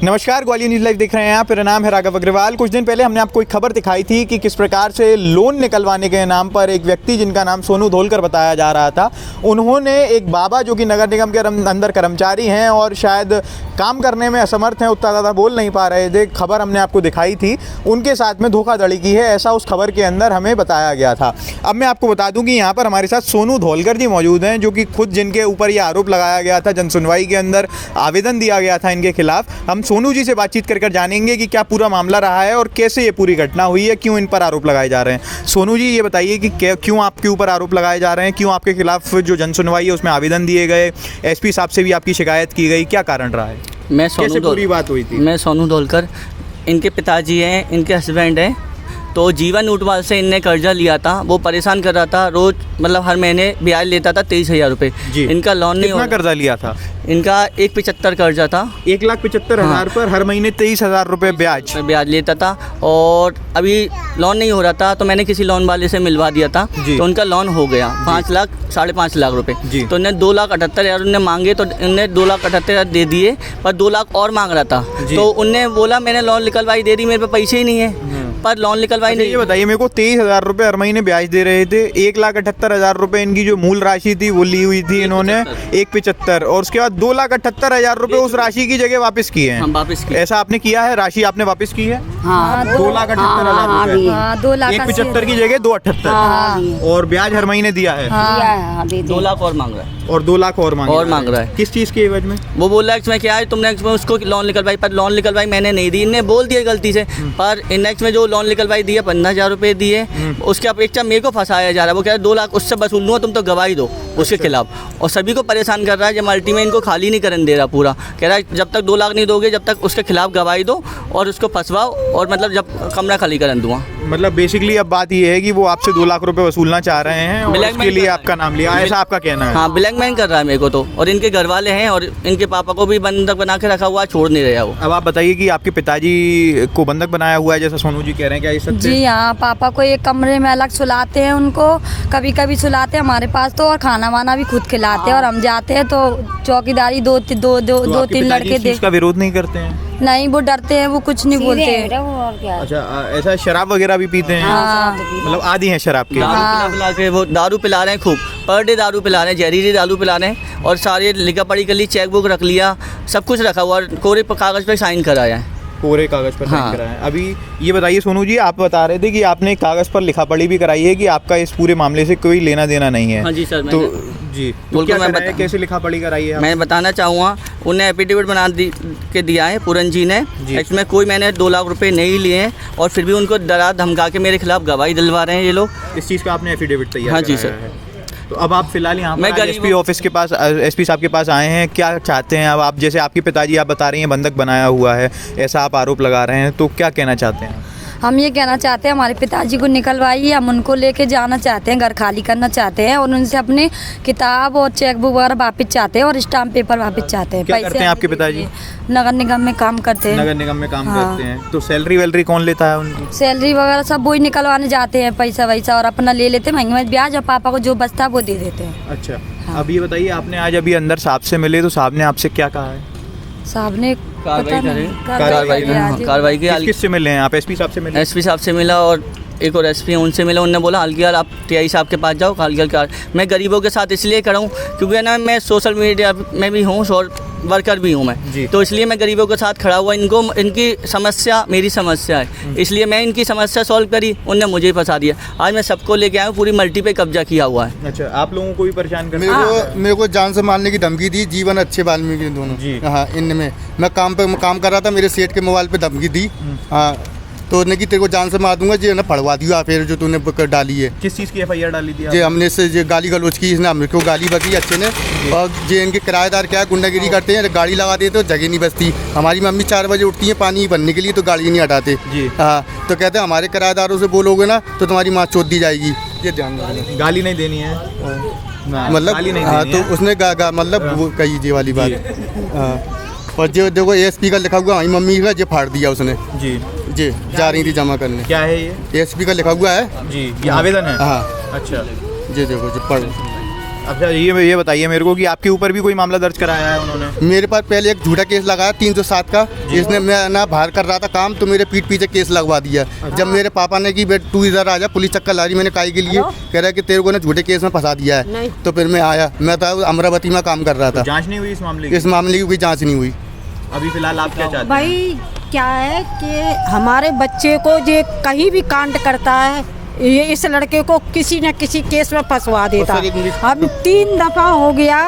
नमस्कार, Gwalior news live देख रहे हैं आप। मेरा नाम है राघव अग्रवाल। कुछ दिन पहले हमने आपको एक खबर दिखाई थी कि किस प्रकार से लोन निकलवाने के नाम पर एक व्यक्ति जिनका नाम सोनू धोलकर बताया जा रहा था, उन्होंने एक बाबा जो कि नगर निगम के अंदर कर्मचारी हैं और शायद काम करने में असमर्थ हैं, उतना ज़्यादा बोल नहीं पा रहे थे, खबर हमने आपको दिखाई थी, उनके साथ में धोखाधड़ी की है, ऐसा उस खबर के अंदर हमें बताया गया था। अब मैं आपको बता दूं कि यहाँ पर हमारे साथ सोनू धोलकर जी मौजूद हैं, जो कि खुद जिनके ऊपर ये आरोप लगाया गया था, जनसुनवाई के अंदर आवेदन दिया गया था इनके खिलाफ। हम सोनू जी से बातचीत कर जानेंगे कि क्या पूरा मामला रहा है और कैसे ये पूरी घटना हुई है, क्यों इन पर आरोप लगाए जा रहे हैं। सोनू जी, ये बताइए कि क्यों आपके ऊपर आरोप लगाए जा रहे हैं, क्यों आपके खिलाफ जो जनसुनवाई है उसमें आवेदन दिए गए, एसपी साहब से भी आपकी शिकायत की गई, क्या कारण रहा है? कैसे पूरी बात हुई थी? मैं सोनू धोलकर, इनके पिताजी हैं, इनके हस्बैंड हैं। तो जीवन ऊटवाल से इनने कर्जा लिया था, वो परेशान कर रहा था, रोज मतलब हर महीने ब्याज लेता था 23,000 रुपये। इनका लोन नहीं कितना कर्जा लिया था? इनका 1,75,000 कर्जा था। 1,75,000 पर हर महीने 23,000 रुपये ब्याज लेता था और अभी लोन नहीं हो रहा था, तो मैंने किसी लोन वाले से मिलवा दिया था, तो उनका लोन हो गया 5 लाख 5.5 लाख रुपए। तो इन्हें 2,78,000 उन्हें मांगे, तो इन्हें 2,78,000 दे दिए, पर 2 लाख और मांग रहा था। तो उनने बोला मैंने लोन निकलवाई दे दी, मेरे पे पैसे ही नहीं है, पर लोन निकलवाई नहीं। ये बताइए मेरे को, 23,000 रुपये हर महीने ब्याज दे रहे थे, 1,78,000 रुपये इनकी जो मूल राशि थी वो ली हुई थी इन्होंने 1,75,000, और उसके बाद 2,78,000 रुपये उस राशि की जगह वापस किए हैं। वापस किए। ऐसा आपने किया है? राशि आपने वापस की है? हाँ, 2,78,000 रुपये, 1,75,000 की जगह 2,78,000, और ब्याज हर महीने दिया है। 2 लाख और मांग रहा है, और 2 लाख और मांग रहा है। किस चीज़ के एवज में? वो बोल रहा है इसमें क्या है, तुमने उसको लोन निकलवाई, पर लोन निकलवाई मैंने नहीं दी, इनने बोल दिया गलती से, पर इंडेक्स में जो लोन निकलवाई दिए 15,000 रुपये दिए, उसके अपेक्षा मेरे को फंसाया जा रहा है। वो कह रहा है 2 लाख उससे वसूल लूँगा, तुम तो गवाही दो उसके खिलाफ, और सभी को परेशान कर रहा है। जब मल्टी में इनको खाली नहीं करने दे रहा पूरा, कह रहा है जब तक 2 लाख नहीं दोगे, जब तक उसके खिलाफ गवाही दो और उसको फंसवाओ, और मतलब जब कमरा खाली करने दूँगा। मतलब बेसिकली अब बात ये है कि वो आपसे 2 लाख रुपए वसूलना चाह रहे हैं और इसके लिए आपका नाम लिया, ऐसा आपका कहना है? हाँ, ब्लैकमेल कर रहा है मेरे को तो, और इनके घर वाले हैं और इनके पापा को भी बंधक बना के रखा हुआ है, छोड़ नहीं रहा वो। अब आप बताइए कि आपके पिताजी को बंधक बनाया हुआ है जैसा सोनू जी कह रहे हैं, क्या ये सत्य है? जी हाँ, पापा को एक कमरे में अलग सुलाते हैं, उनको कभी कभी सुलाते हैं हमारे पास, तो और खाना वाना भी खुद खिलाते हैं, और हम जाते हैं तो चौकीदारी दो तीन लड़के इसका विरोध नहीं करते हैं? नहीं, वो डरते हैं, वो कुछ नहीं बोलते। अच्छा, ऐसा शराब वगैरह भी पीते हैं? मतलब आदी हैं शराब के? पिला के वो दारू पिला रहे हैं खूब, पर डे दारू पिला रहे हैं, जहरीली दारू पिला रहे हैं, और सारे लिखा पढ़ी कर ली, चेक बुक रख लिया, सब कुछ रखा हुआ, कोरे कागज़ पे साइन कराया है। कोरे कागज़ पर साइन कराया है। अभी ये बताइए सोनू जी, आप बता रहे थे कि आपने कागज़ पर लिखा पढ़ी भी कराई है कि आपका इस पूरे मामले से कोई लेना देना नहीं है। हाँ जी सर, तो जी क्या मैं कैसे लिखा पढ़ी कराई है? मैं बताना चाहूँगा, उन्हें एफिडेविट बना के दिया है पूरन जी ने, इसमें कोई मैंने 2 लाख रुपए नहीं लिए हैं, और फिर भी उनको डरा धमका के मेरे खिलाफ गवाही दिलवा रहे हैं ये लोग। इस चीज़ का आपने एफिडेविट तैयार? हाँ जी सर। तो अब आप फिलहाल यहाँ पर एसपी ऑफिस के पास, एसपी साहब के पास आए हैं, क्या चाहते हैं अब आप? जैसे आपके पिताजी आप बता रही हैं बंधक बनाया हुआ है, ऐसा आप आरोप लगा रहे हैं, तो क्या कहना चाहते हैं? हम ये कहना चाहते हैं हमारे पिताजी को निकलवाइए, हम उनको लेके जाना चाहते हैं, घर खाली करना चाहते हैं, और उनसे अपनी किताब और चेकबुक वगैरह वापस चाहते हैं, और स्टाम्प पेपर वापस चाहते हैं। क्या करते हैं आपके पिताजी? नगर निगम में काम करते हैं। नगर निगम में काम करते हैं, तो सैलरी वैलरी कौन लेता है उनकी? सैलरी वगैरह सब वही निकलवाने जाते हैं, पैसा वैसा, और अपना ले लेते हैं महंगे में ब्याज, और पापा को जो बचता है वो दे देते हैं। अच्छा, अब ये बताइए, आपने आज अभी अंदर साहब से मिले, तो साहब ने आपसे क्या कहा है? साहब ने कार्रवाई की। किससे मिले हैं आप? एसपी साहब से मिले? एसपी साहब से मिला, और एक और एसपी हैं उनसे मिला। उन्होंने बोला हालगियाल आप टीआई साहब के पास जाओ, हालगियाल का। मैं गरीबों के साथ इसलिए खड़ा हूँ क्योंकि ना मैं सोशल मीडिया में भी हूँ और वर्कर भी हूँ मैं, तो इसलिए मैं गरीबों के साथ खड़ा हुआ। इनको इनकी समस्या मेरी समस्या है, इसलिए मैं इनकी समस्या सॉल्व करी, उनने मुझे ही फंसा दिया। आज मैं सबको लेके आया हूँ, पूरी मल्टी पे कब्जा किया हुआ है। अच्छा, आप लोगों को भी परेशान कर? मेरे को जान से मारने की धमकी दी, जीवन अच्छे वाल्मीकि दोनों जी। हाँ, इनमें मैं काम कर रहा था, मेरे सेठ के मोबाइल पे धमकी दी। हाँ, तो उन्होंने कि तेरे को जान से मार दूंगा, जी ना पढ़वा दिया फिर जो तूने डाली है। किस चीज़ की एफआईआर डाली थी? जी हमने से जो गाली गलौज की, इसने हमने को गाली बकी अच्छे ने, और जो इनके किराएदार क्या गुंडागिरी करते हैं, गाड़ी लगा देते तो जगह नहीं बचती। हमारी मम्मी 4 बजे उठती है पानी भरने के लिए, तो गाड़ी नहीं हटाते जी। हाँ, तो कहते हैं हमारे किराएदारों से बोलोगे ना तो तुम्हारी माँ चोद दी जाएगी। ये ध्यान रखना, गाली नहीं देनी है मतलब। हाँ, तो उसने मतलब वो कही जी वाली बात। हाँ, और जो देखो एसपी का लिखा हुआ वही मम्मी का जो फाड़ दिया उसने जी। जा रही थी जमा करने। क्या है ये? एसपी का लिखा हुआ है जी, ये आवेदन है? हाँ। अच्छा जी, देखो जी पढ़। अच्छा, ये बताइए मेरे को कि आपके ऊपर भी कोई मामला दर्ज कराया है उन्होंने? मेरे पास पहले एक झूठा केस लगाया 307 का। इसने मैं ना बाहर कर रहा था काम, तो मेरे पीठ पीछे केस लगवा दिया। जब मेरे पापा ने कि बेट तू इधर आ जा, पुलिस चक्कर ला रही, मैंने काई के लिए कह रहा है कि तेरे को ना झूठे केस में फंसा दिया है। तो फिर मैं आया, मैं था अमरावती में काम कर रहा था। जांच नहीं हुई इस मामले की? इस मामले की कोई जाँच नहीं हुई। अभी फिलहाल आप क्या चाहते हैं? भाई क्या है कि हमारे बच्चे को जो कहीं भी कांड करता है, ये इस लड़के को किसी न किसी केस में फंसवा देता। हम 3 दफ़ा हो गया,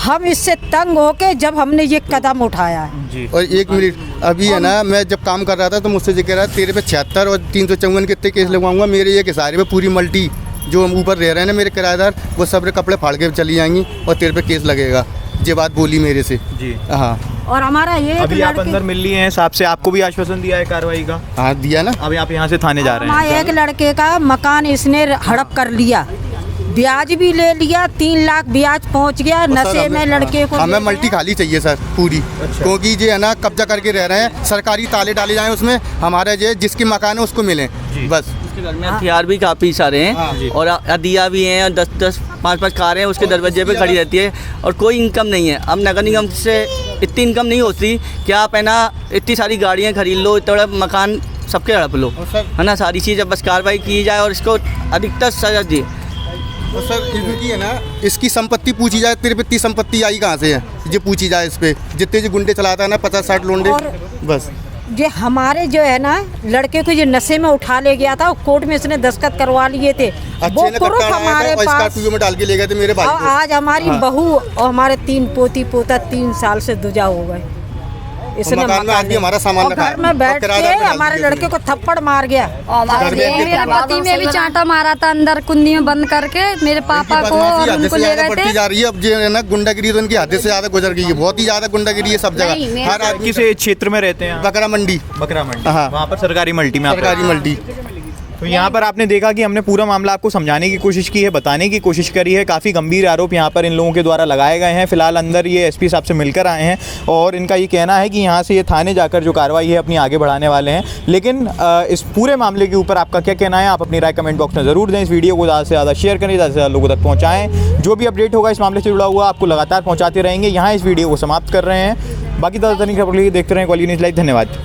हम इससे तंग होके जब हमने ये कदम उठाया है। जी। और 1 मिनट अभी है ना, मैं जब काम कर रहा था तो मुझसे ये कह रहा है तेरे पे 76 और 354 कितने केस लगवाऊंगा। मेरे ये सारे पे पूरी मल्टी जो हम ऊपर रह रहे हैं ना मेरे किराएदार, वो सब कपड़े फाड़ के चली जाएंगी और तेरे पे केस लगेगा। ये बात बोली मेरे से जी। हाँ। और हमारा ये अभी आप अंदर मिल लिए हैं साहब से, आपको भी आश्वासन दिया है कार्रवाई का? हाँ दिया ना। अभी आप यहाँ से थाने जा रहे हैं? हमारे एक लड़के का मकान इसने हड़प कर लिया, ब्याज भी ले लिया, 3 लाख ब्याज पहुंच गया। नशे में लड़के को हमें मल्टी खाली चाहिए सर पूरी। अच्छा। क्योंकि ये है ना कब्जा करके रह रहे हैं, सरकारी ताले डाले जाएं उसमें, हमारे जो जिसकी मकान है उसको मिले बस। उसके घर में हथियार भी काफ़ी सारे हैं और अदिया भी हैं और 10-10 5-5 कारें उसके दरवाजे पे खड़ी रहती है और कोई इनकम नहीं है। अब नगर निगम से इतनी इनकम नहीं होती कि आप है ना इतनी सारी गाड़ियाँ खरीद लो, इतना बड़ा मकान सबके हड़प लो, है ना। सारी चीज़ बस कार्रवाई की जाए और इसको अधिकतर सजा दी। तो सर इनकी है ना, इसकी संपत्ति पूछी जाए, तेरे पे इतनी संपत्ति आई कहाँ से है, ये पूछी जाए इस पे। जितने जो गुंडे चलाता है ना 50-60 लोंडे, बस। ये हमारे जो है ना लड़के को जो नशे में उठा ले गया था, कोर्ट में इसने दस्तखत करवा लिए थे। वो प्रूफ हमारे पास स्कॉर्पियो में डाल के ले गए थे मेरे भाई और को। आज हमारी बहू और हमारे 3 पोती पोता 3 साल से दुजा हो गए। इसने मकान में आदमी हमारा सामान और रखा है घर में बैठ और के हमारे लड़के को थप्पड़ मार गया। मेरे पति में भी चांटा मारा था अंदर कुंडी में बंद करके मेरे पापा को, और उनको ले गए थे। जा रही है अब जो है ना गुंडागिरी, तो उनकी हद से ज्यादा गुजर गई है, बहुत ही ज्यादा गुंडागिरी है सब जगह। हर आदमी किस क्षेत्र में रहते हैं? बकरा मंडी। बकरा मंडी। हाँ। वहाँ पर सरकारी मल्टी में आप सरकारी मल्टी। तो यहाँ पर आपने देखा कि हमने पूरा मामला आपको समझाने की कोशिश की है, बताने की कोशिश करी है। काफ़ी गंभीर आरोप यहाँ पर इन लोगों के द्वारा लगाए गए हैं। फिलहाल अंदर ये एसपी साहब से मिलकर आए हैं और इनका ये कहना है कि यहाँ से ये थाने जाकर जो कार्रवाई है अपनी आगे बढ़ाने वाले हैं। लेकिन इस पूरे मामले के ऊपर आपका क्या कहना है, आप अपनी राय कमेंट बॉक्स में ज़रूर दें। इस वीडियो को ज़्यादा से ज़्यादा शेयर करें, ज़्यादा से ज़्यादा लोगों तक पहुँचाएँ। जो भी अपडेट होगा इस मामले से जुड़ा हुआ आपको लगातार पहुँचाते रहेंगे। यहाँ इस वीडियो को समाप्त कर रहे हैं। बाकी ज़्यादा खबर देखते रहें कॉली न्यूज़ लाइव। धन्यवाद।